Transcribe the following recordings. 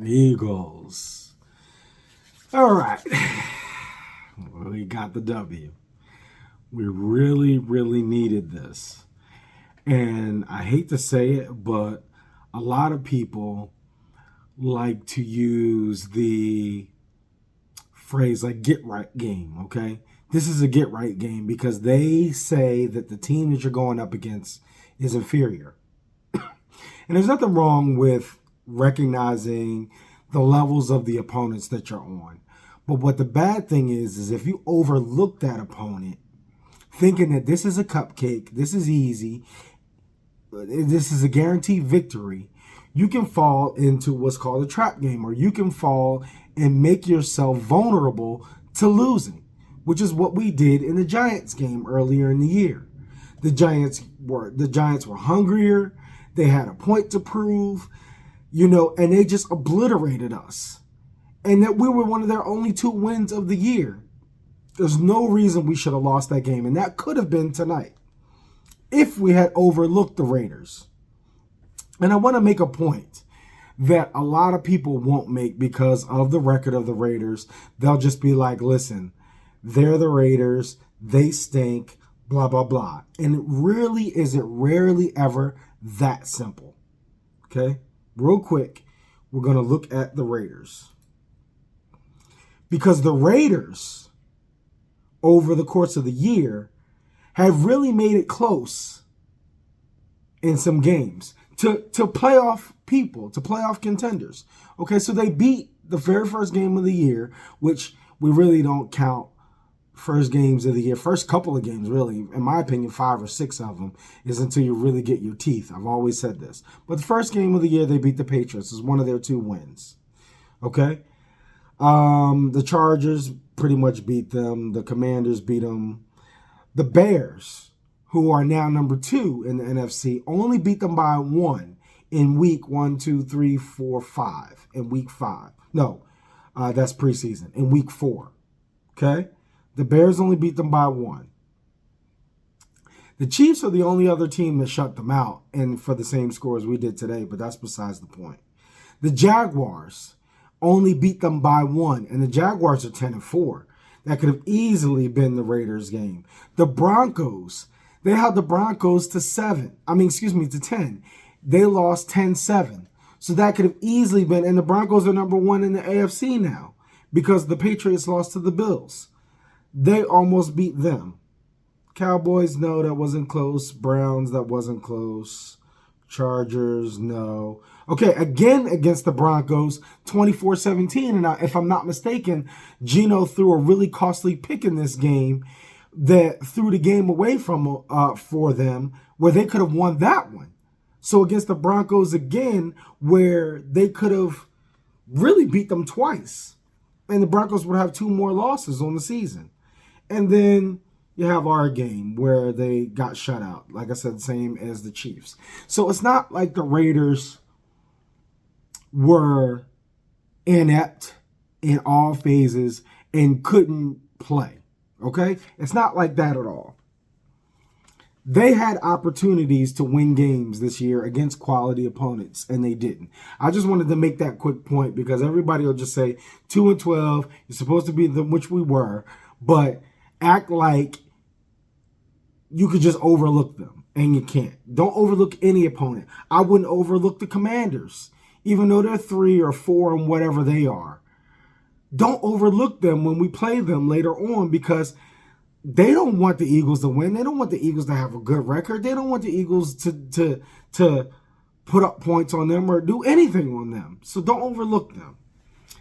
Eagles. All right. We got the W. We really needed this. And I hate to say it, but a lot of people like to use the phrase like get right game, okay? This is a get right game because they say that the team that you're going up against is inferior. And there's nothing wrong with recognizing the levels of the opponents that you're on. But what the bad thing is if you overlook that opponent, thinking that this is a cupcake, this is easy, this is a guaranteed victory, you can fall into what's called a trap game, or you can fall and make yourself vulnerable to losing, which is what we did in the Giants game earlier in the year. The Giants were hungrier. They had a point to prove, and they just obliterated us. And that we were one of their only 2 wins of the year. There's no reason we should have lost that game, and that could have been tonight if we had overlooked the Raiders. And I want to make a point that a lot of people won't make because of the record of the Raiders. They'll just be like, listen, they're the Raiders, they stink, blah, blah, blah. And it rarely ever that simple. Okay? Real quick, we're going to look at the Raiders. Because the Raiders, over the course of the year, have really made it close in some games to playoff people, to playoff contenders. Okay, so they beat the very first game of the year, which we really don't count first games of the year. First couple of games, really, in my opinion, 5 or 6 of them, is until you really get your teeth. I've always said this. But the first game of the year, they beat the Patriots. It's one of their 2 wins. Okay? The Chargers pretty much beat them. The Commanders beat them. The Bears, who are now number 2 in the NFC, only beat them by 1 in week 1, 2, 3, 4, 5. In week 5. No, that's preseason. In week 4. Okay? The Bears only beat them by 1. The Chiefs are the only other team that shut them out, and for the same score as we did today, but that's besides the point. The Jaguars only beat them by 1, and the Jaguars are 10-4. That could have easily been the Raiders game. The Broncos, they held the Broncos to 10. They lost 10-7. So that could have easily been, and the Broncos are number 1 in the AFC now because the Patriots lost to the Bills. They almost beat them. Cowboys, no, that wasn't close. Browns, that wasn't close. Chargers, no. Okay, again against the Broncos, 24-17. And if I'm not mistaken, Geno threw a really costly pick in this game that threw the game away for them, where they could have won that one. So against the Broncos again, where they could have really beat them twice. And the Broncos would have 2 more losses on the season. And then you have our game where they got shut out. Like I said, same as the Chiefs. So it's not like the Raiders were inept in all phases and couldn't play. Okay? It's not like that at all. They had opportunities to win games this year against quality opponents, and they didn't. I just wanted to make that quick point because everybody will just say 2-12, you're supposed to be them, which we were, but act like you could just overlook them, and you can't. Don't overlook any opponent. I wouldn't overlook the Commanders, even though they're 3 or 4 and whatever they are. Don't overlook them when we play them later on because they don't want the Eagles to win. They don't want the Eagles to have a good record. They don't want the Eagles to put up points on them or do anything on them. So don't overlook them.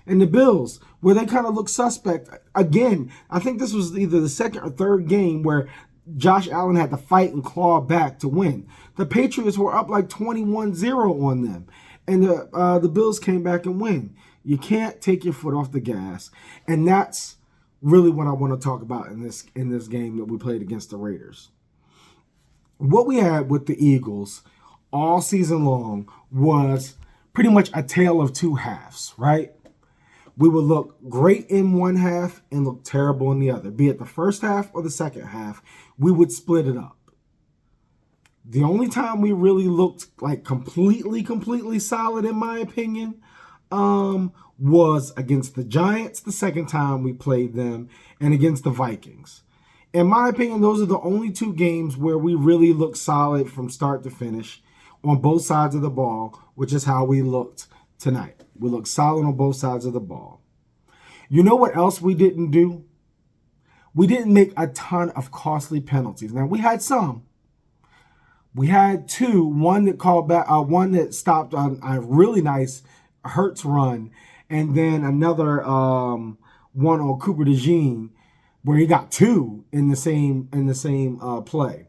And the Bills, where they kind of look suspect. Again, I think this was either the second or third game where Josh Allen had to fight and claw back to win. The Patriots were up like 21-0 on them. And the Bills came back and win. You can't take your foot off the gas. And that's really what I want to talk about in this game that we played against the Raiders. What we had with the Eagles all season long was pretty much a tale of 2 halves, right? We would look great in one half and look terrible in the other. Be it the first half or the second half, we would split it up. The only time we really looked like completely solid, in my opinion, was against the Giants the second time we played them and against the Vikings. In my opinion, those are the only two games where we really looked solid from start to finish on both sides of the ball, which is how we looked tonight. We looked solid on both sides of the ball. You know what else we didn't do? We didn't make a ton of costly penalties. Now, we had some. We had two. One that called back, one that stopped on a really nice Hurts run, and then another one on Cooper DeJean where he got two in the same play.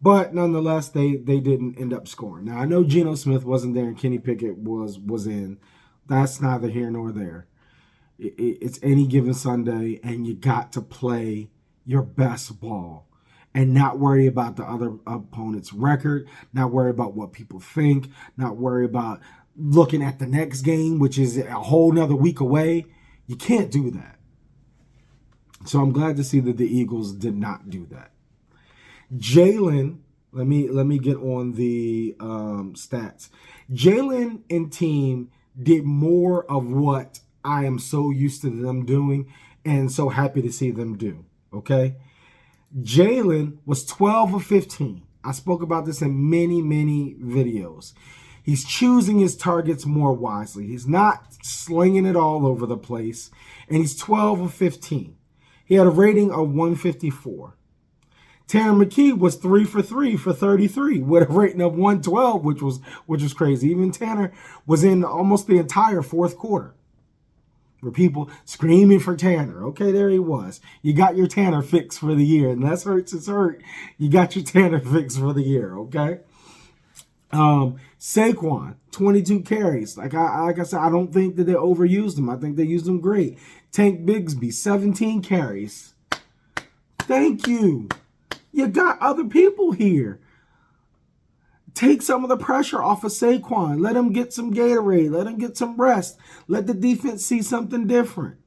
But nonetheless, they didn't end up scoring. Now I know Geno Smith wasn't there and Kenny Pickett was in. That's neither here nor there. It's any given Sunday, and you got to play your best ball and not worry about the other opponent's record, not worry about what people think, not worry about looking at the next game, which is a whole nother week away. You can't do that. So I'm glad to see that the Eagles did not do that. Jalen, let me get on the stats. Jalen and team did more of what I am so used to them doing and so happy to see them do, okay? Jalen was 12 of 15. I spoke about this in many, many videos. He's choosing his targets more wisely. He's not slinging it all over the place. And he's 12 of 15. He had a rating of 154. Tanner McKee was 3 for 3 for 33 with a rating of 112, which was crazy. Even Tanner was in almost the entire fourth quarter. For people screaming for Tanner. Okay, there he was. You got your Tanner fix for the year. Unless Hurts is hurt, you got your Tanner fix for the year, okay? Saquon, 22 carries. Like I said, I don't think that they overused him. I think they used him great. Tank Bigsby, 17 carries. Thank you. You got other people here. Take some of the pressure off of Saquon. Let him get some Gatorade. Let him get some rest. Let the defense see something different.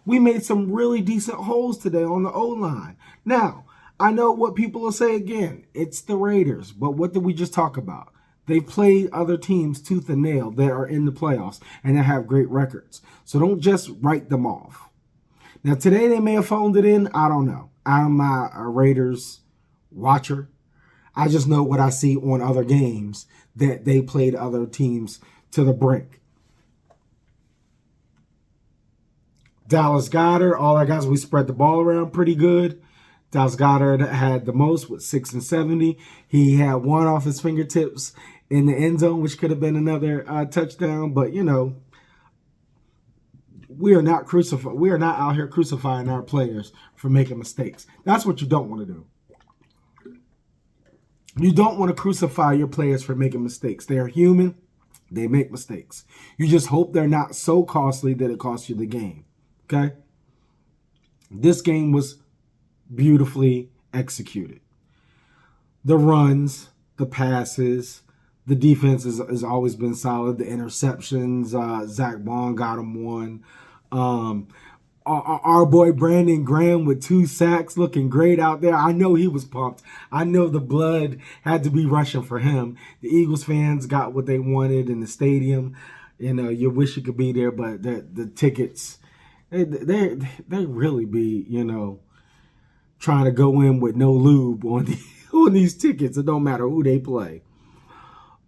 We made some really decent holes today on the O-line. Now, I know what people will say again. It's the Raiders. But what did we just talk about? They played other teams tooth and nail that are in the playoffs and that have great records. So don't just write them off. Now, today they may have phoned it in. I don't know. I'm not a Raiders watcher. I just know what I see on other games that they played other teams to the brink. Dallas Goedert, all our guys, we spread the ball around pretty good. Dallas Goedert had the most with 6 and 70. He had one off his fingertips in the end zone, which could have been another touchdown. But, you know, we are not out here crucifying our players for making mistakes. That's what you don't want to do. You don't want to crucify your players for making mistakes. They are human. They make mistakes. You just hope they're not so costly that it costs you the game. Okay? This game was beautifully executed. The runs, the passes, the defense has always been solid. The interceptions, Zach Bond got him one. Our boy Brandon Graham with 2 sacks looking great out there. I know he was pumped. I know the blood had to be rushing for him. The Eagles fans got what they wanted in the stadium. You know, you wish you could be there, but the tickets, they really be, you know, trying to go in with no lube on these tickets. It don't matter who they play.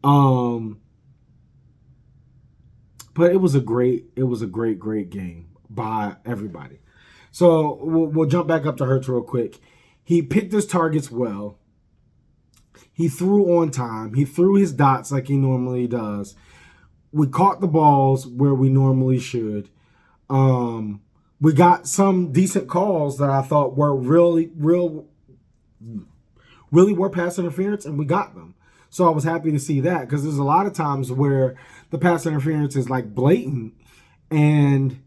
But it was a great game by everybody. So we'll jump back up to Hurts real quick. He picked his targets well. He threw on time. He threw his dots like he normally does. We caught the balls where we normally should. We got some decent calls that I thought were really were pass interference, and we got them. So I was happy to see that, because there's a lot of times where the pass interference is like blatant and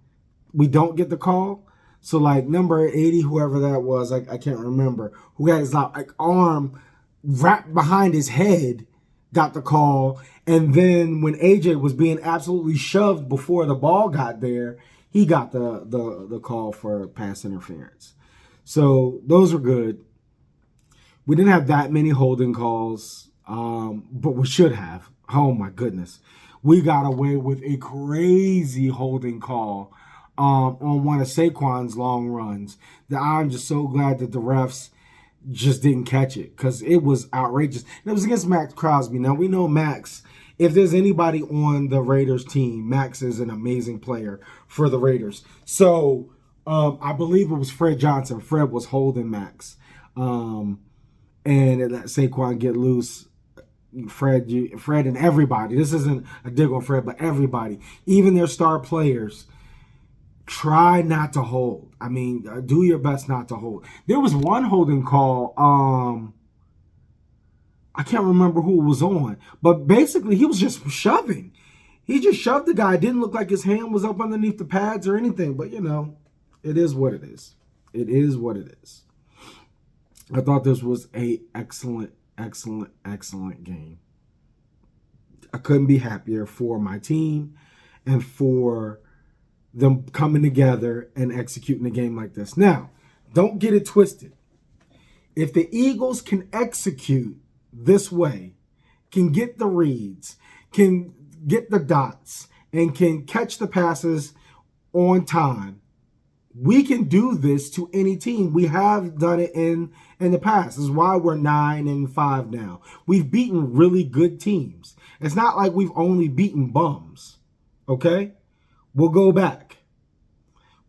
we don't get the call. So like number 80, whoever that was, I can't remember, who had his like arm wrapped behind his head, got the call. And then when AJ was being absolutely shoved before the ball got there, he got the call for pass interference. So those were good. We didn't have that many holding calls, but we should have. Oh my goodness. we got away with a crazy holding call on one of Saquon's long runs that I'm just so glad that the refs just didn't catch it because it was outrageous. And it was against Max Crosby. Now, we know Max, if there's anybody on the Raiders team, Max is an amazing player for the Raiders. So I believe it was Fred Johnson. Fred was holding Max. And let Saquon get loose. Fred and everybody. This isn't a dig on Fred, but everybody, even their star players, try not to hold. I mean, do your best not to hold. There was one holding call. I can't remember who it was on, but basically he was just shoving. He just shoved the guy. It didn't look like his hand was up underneath the pads or anything, but it is what it is. It is what it is. I thought this was a excellent game. I couldn't be happier for my team and for them coming together and executing a game like this. Now, don't get it twisted. If the Eagles can execute this way, can get the reads, can get the dots, and can catch the passes on time, we can do this to any team. We have done it in the past. This is why we're 9-5 now. We've beaten really good teams. It's not like we've only beaten bums. Okay? We'll go back.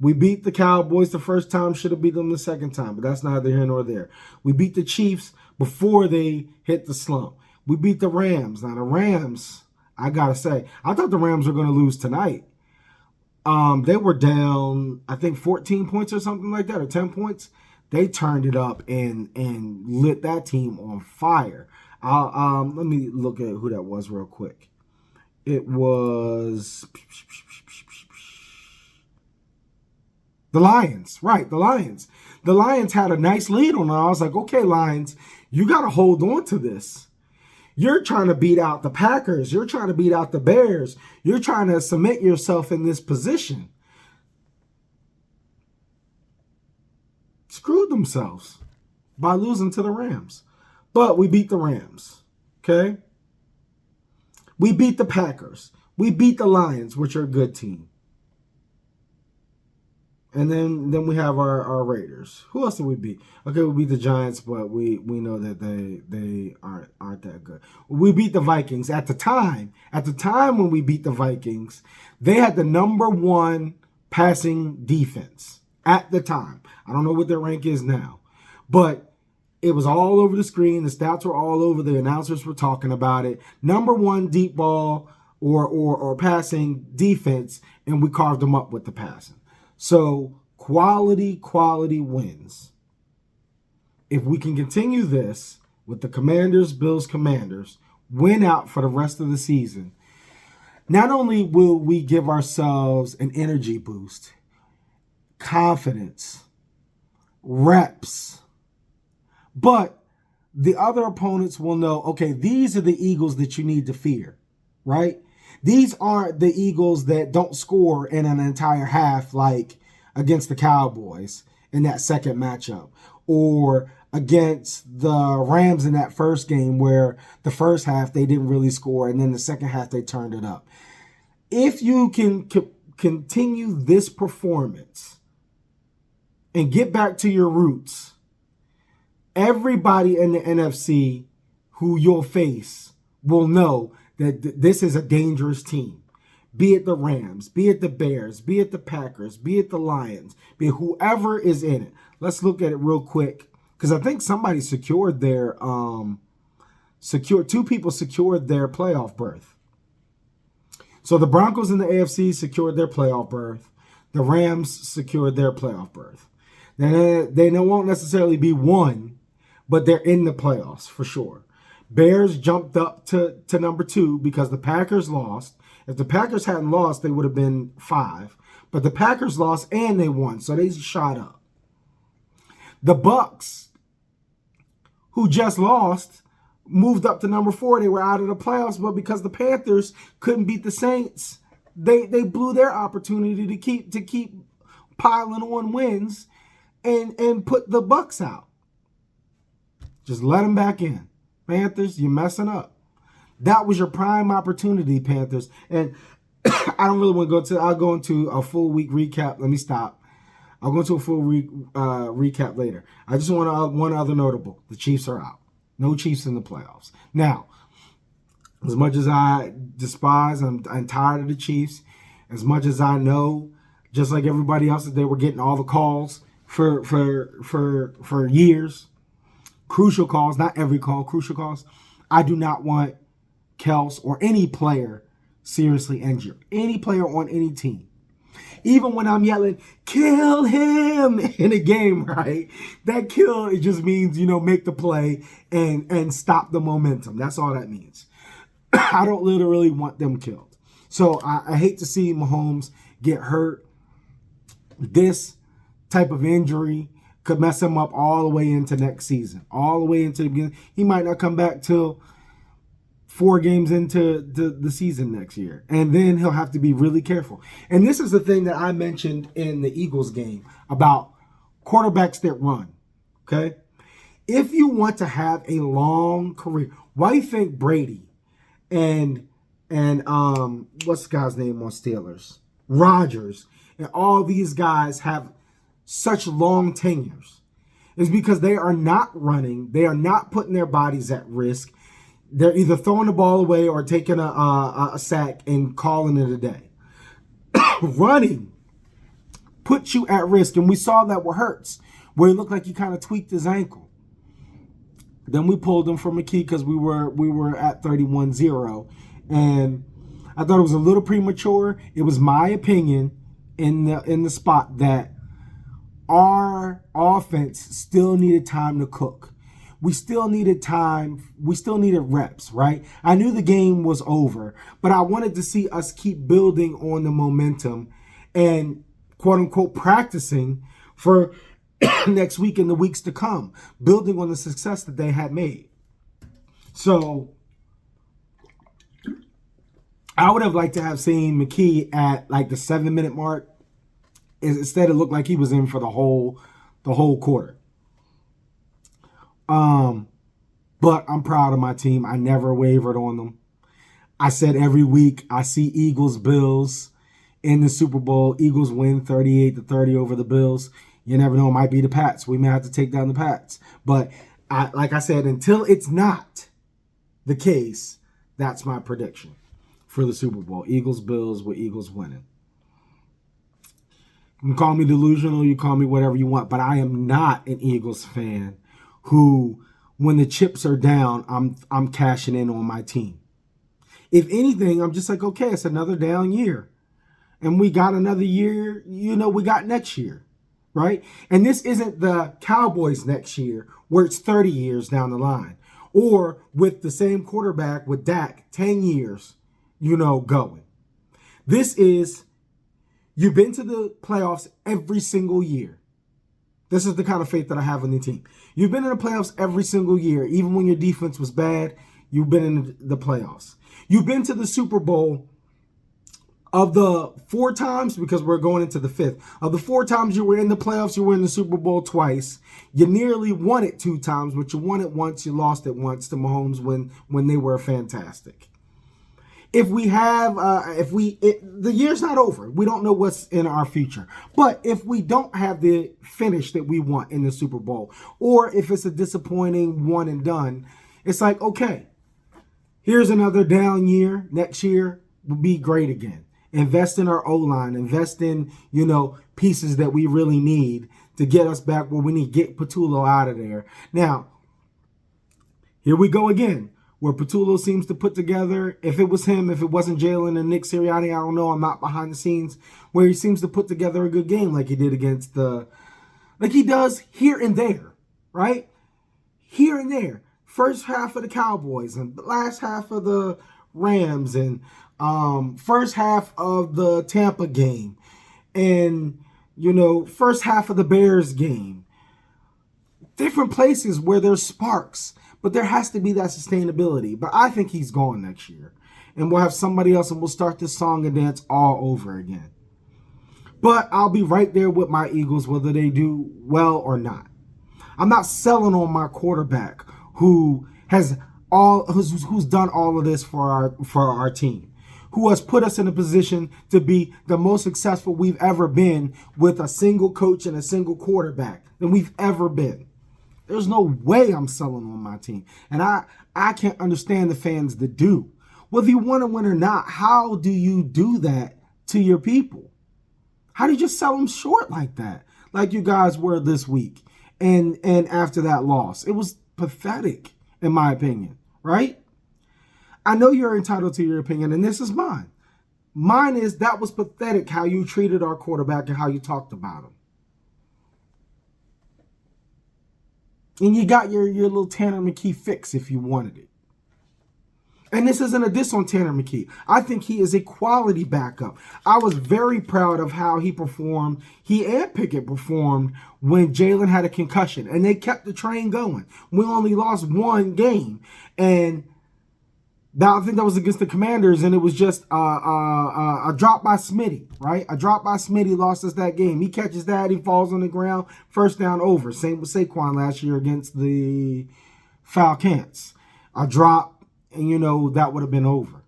We beat the Cowboys the first time, should have beat them the second time, but that's neither here nor there. We beat the Chiefs before they hit the slump. We beat the Rams. Now the Rams, I gotta say, I thought the Rams were going to lose tonight. They were down, I think 14 points or something like that, or 10 points. They turned it up and lit that team on fire. Let me look at who that was real quick. It was the Lions, right? The Lions. The Lions had a nice lead on them. I was like, okay, Lions, you got to hold on to this. You're trying to beat out the Packers. You're trying to beat out the Bears. You're trying to cement yourself in this position. Screwed themselves by losing to the Rams. But we beat the Rams, okay? We beat the Packers. We beat the Lions, which are a good team. And then we have our Raiders. Who else did we beat? Okay, we beat the Giants, but we know that they aren't that good. We beat the Vikings. At the time when we beat the Vikings, they had the number one passing defense at the time. I don't know what their rank is now, but it was all over the screen. The stats were all over. The announcers were talking about it. Number one deep ball or passing defense, and we carved them up with the passing. So quality wins. If we can continue this with the Commanders, Bills, Commanders, win out for the rest of the season, not only will we give ourselves an energy boost, confidence, reps, but the other opponents will know, okay, these are the Eagles that you need to fear, right? These aren't the Eagles that don't score in an entire half like against the Cowboys in that second matchup, or against the Rams in that first game where the first half they didn't really score and then the second half they turned it up. If you can continue this performance and get back to your roots, everybody in the NFC who you'll face will know that this is a dangerous team. Be it the Rams, be it the Bears, be it the Packers, be it the Lions, be it whoever is in it. Let's look at it real quick, because I think somebody secured their two people secured their playoff berth. So the Broncos in the AFC secured their playoff berth. The Rams secured their playoff berth. They won't necessarily be one, but they're in the playoffs for sure. Bears jumped up to number 2 because the Packers lost. If the Packers hadn't lost, they would have been 5. But the Packers lost and they won, so they shot up. The Bucks, who just lost, moved up to number 4. They were out of the playoffs, but because the Panthers couldn't beat the Saints, they blew their opportunity to keep piling on wins and put the Bucks out. Just let them back in. Panthers, you're messing up. That was your prime opportunity, Panthers. And I don't really want to go to, I'll go into a full week recap. Let me stop. I'll go into a full recap later. I just want one other notable. The Chiefs are out. No Chiefs in the playoffs. Now, as much as I despise, I'm tired of the Chiefs. As much as I know, just like everybody else, that they were getting all the calls for years. Crucial calls, not every call, crucial calls. I do not want Kels or any player seriously injured. Any player on any team. Even when I'm yelling, kill him in a game, right? That kill, it just means, make the play and stop the momentum. That's all that means. I don't literally want them killed. So I hate to see Mahomes get hurt. This type of injury could mess him up all the way into next season. All the way into the beginning. He might not come back till 4 games into the season next year. And then he'll have to be really careful. And this is the thing that I mentioned in the Eagles game about quarterbacks that run. Okay? If you want to have a long career, why do you think Brady and what's the guy's name on Steelers? Rodgers and all these guys have such long tenures? Is because they are not running. They are not putting their bodies at risk. They're either throwing the ball away or taking a sack and calling it a day. Running puts you at risk. And we saw that with Hurts, where it looked like he kind of tweaked his ankle. Then we pulled him from McKee because we were at 31-0. And I thought it was a little premature. It was my opinion in the spot that our offense still needed time to cook. We still needed time. We still needed reps, right? I knew the game was over, but I wanted to see us keep building on the momentum and quote unquote practicing for next week and the weeks to come, building on the success that they had made. So I would have liked to have seen McKee at like the 7-minute mark. Instead, it looked like he was in for the whole quarter. But I'm proud of my team. I never wavered on them. I said every week I see Eagles Bills in the Super Bowl. Eagles win 38-30 over the Bills. You never know, it might be the Pats. We may have to take down the Pats. But like I said, until it's not the case, that's my prediction for the Super Bowl. Eagles Bills with Eagles winning. You can call me delusional, you call me whatever you want, but I am not an Eagles fan who, when the chips are down, I'm cashing in on my team. If anything, I'm just like, okay, it's another down year. And we got another year, we got next year, right? And this isn't the Cowboys next year where it's 30 years down the line. Or with the same quarterback with Dak, 10 years, going. This is, you've been to the playoffs every single year. This is the kind of faith that I have in the team. You've been in the playoffs every single year. Even when your defense was bad, you've been in the playoffs. You've been to the Super Bowl of the 4 times, because we're going into the 5th. Of the 4 times you were in the playoffs, you were in the Super Bowl twice. You nearly won it 2 times, but you won it once, you lost it once to Mahomes when they were fantastic. If we have, the year's not over. We don't know what's in our future. But if we don't have the finish that we want in the Super Bowl, or if it's a disappointing one and done, it's like, okay, here's another down year. Next year will be great again. Invest in our O-line. Invest in, pieces that we really need to get us back where we need. Get Patullo out of there. Now, here we go again, where Patullo seems to put together, if it was him, if it wasn't Jalen and Nick Sirianni, I don't know, I'm not behind the scenes, where he seems to put together a good game like he did against like he does here and there, right? Here and there. First half of the Cowboys and last half of the Rams and first half of the Tampa game and, first half of the Bears game. Different places where there's sparks. But there has to be that sustainability. But I think he's gone next year. And we'll have somebody else and we'll start this song and dance all over again. But I'll be right there with my Eagles, whether they do well or not. I'm not selling on my quarterback who has who's done all of this for our team, who has put us in a position to be the most successful we've ever been with a single coach and a single quarterback than we've ever been. There's no way I'm selling on my team. And I can't understand the fans that do. Whether you want to win or not, how do you do that to your people? How do you just sell them short like that? Like you guys were this week and after that loss. It was pathetic, in my opinion, right? I know you're entitled to your opinion, and this is mine. Mine is that was pathetic how you treated our quarterback and how you talked about him. And you got your little Tanner McKee fix if you wanted it. And this isn't a diss on Tanner McKee. I think he is a quality backup. I was very proud of how he performed. He and Pickett performed when Jalen had a concussion. And they kept the train going. We only lost one game. And I think that was against the Commanders. And it was just a drop by Smitty, right? A drop by Smitty lost us that game. He catches that. He falls on the ground. First down over. Same with Saquon last year against the Falcons. A drop. And, that would have been over.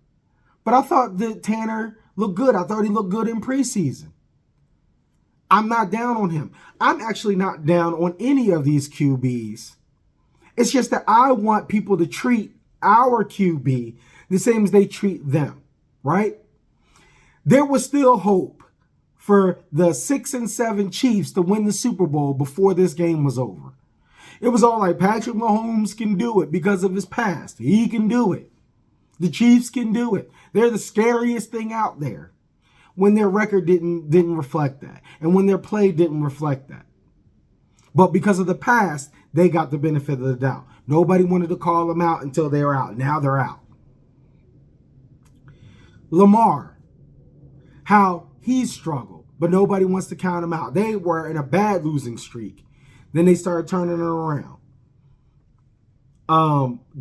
But I thought that Tanner looked good. I thought he looked good in preseason. I'm not down on him. I'm actually not down on any of these QBs. It's just that I want people to treat our QB the same as they treat them, right? There was still hope for the 6-7 Chiefs to win the Super Bowl before this game was over. It was all like Patrick Mahomes can do it because of his past. He can do it. The Chiefs can do it. They're the scariest thing out there. When their record didn't reflect that. And when their play didn't reflect that. But because of the past, they got the benefit of the doubt. Nobody wanted to call them out until they were out. Now they're out. Lamar. How he struggled. But nobody wants to count him out. They were in a bad losing streak. Then they started turning it around.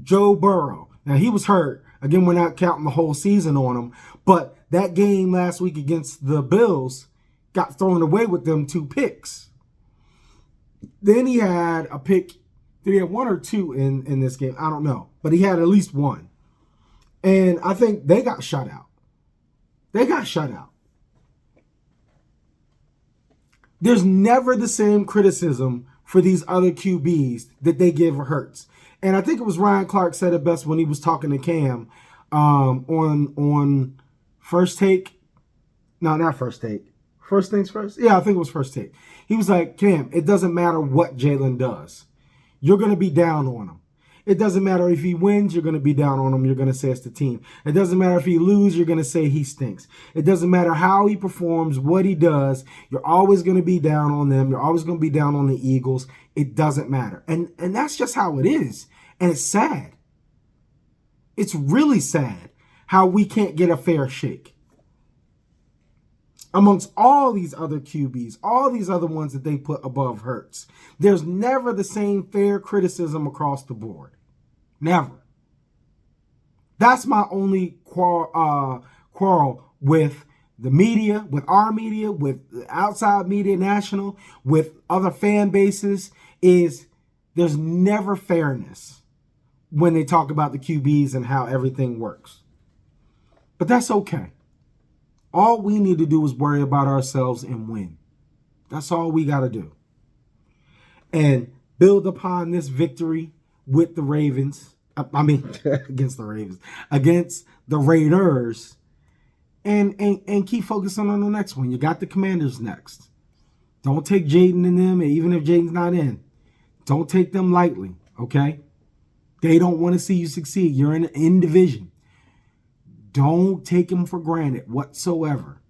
Joe Burrow. Now, he was hurt. Again, we're not counting the whole season on him. But that game last week against the Bills got thrown away with them 2 picks. Then he had a pick. Did he have 1 or 2 in this game? I don't know. But he had at least 1. And I think they got shut out. There's never the same criticism for these other QBs that they give Hurts. And I think it was Ryan Clark said it best when he was talking to Cam on First Take. No, not First Take. First Things First? Yeah, I think it was First Take. He was like, Cam, it doesn't matter what Jalen does. You're going to be down on him. It doesn't matter if he wins, you're going to be down on him. You're going to say it's the team. It doesn't matter if he loses, you're going to say he stinks. It doesn't matter how he performs, what he does. You're always going to be down on them. You're always going to be down on the Eagles. It doesn't matter. And that's just how it is. And it's sad. It's really sad how we can't get a fair shake. Amongst all these other QBs, all these other ones that they put above Hurts, there's never the same fair criticism across the board. Never. That's my only quarrel with the media, with our media, with the outside media, national, with other fan bases, is there's never fairness when they talk about the QBs and how everything works. But that's okay. All we need to do is worry about ourselves and win. That's all we got to do. And build upon this victory with the Ravens. Against the Ravens. Against the Raiders. And keep focusing on the next one. You got the Commanders next. Don't take Jaden and them, even if Jaden's not in. Don't take them lightly, okay? They don't want to see you succeed. You're in division. Don't take them for granted whatsoever.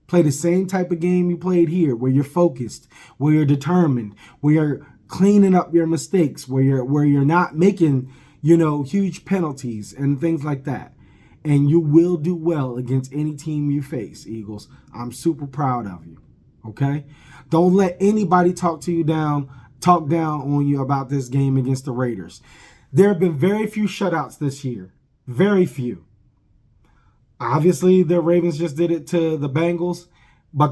Play the same type of game you played here, where you're focused, where you're determined, where you're cleaning up your mistakes, where you're not making, huge penalties and things like that. And you will do well against any team you face, Eagles. I'm super proud of you. Okay? Don't let anybody talk down on you about this game against the Raiders. There have been very few shutouts this year. Very few. Obviously, the Ravens just did it to the Bengals, But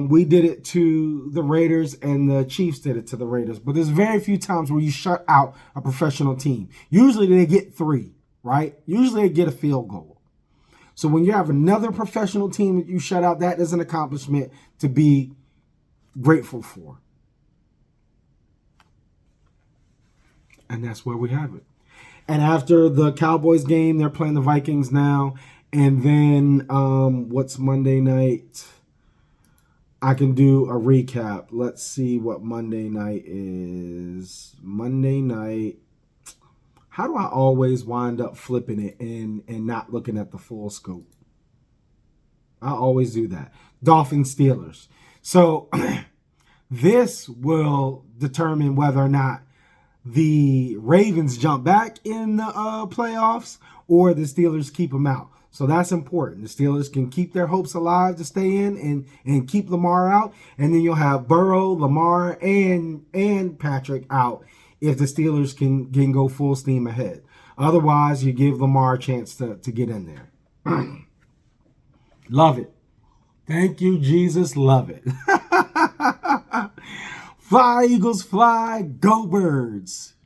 we did it to the Raiders, and the Chiefs did it to the Raiders. But there's very few times where you shut out a professional team. Usually they get 3, right? Usually they get a field goal. So when you have another professional team that you shut out, that is an accomplishment to be grateful for. And that's where we have it. And after the Cowboys game, they're playing the Vikings now. And then what's Monday night? I can do a recap. Let's see what Monday night is. Monday night. How do I always wind up flipping it and not looking at the full scope? I always do that. Dolphins Steelers. So this will determine whether or not the Ravens jump back in the playoffs or the Steelers keep them out. So that's important. The Steelers can keep their hopes alive to stay in and keep Lamar out. And then you'll have Burrow, Lamar, and Patrick out if the Steelers can go full steam ahead. Otherwise, you give Lamar a chance to get in there. Love it. Thank you, Jesus. Love it. Fly, Eagles, fly. Go, Birds.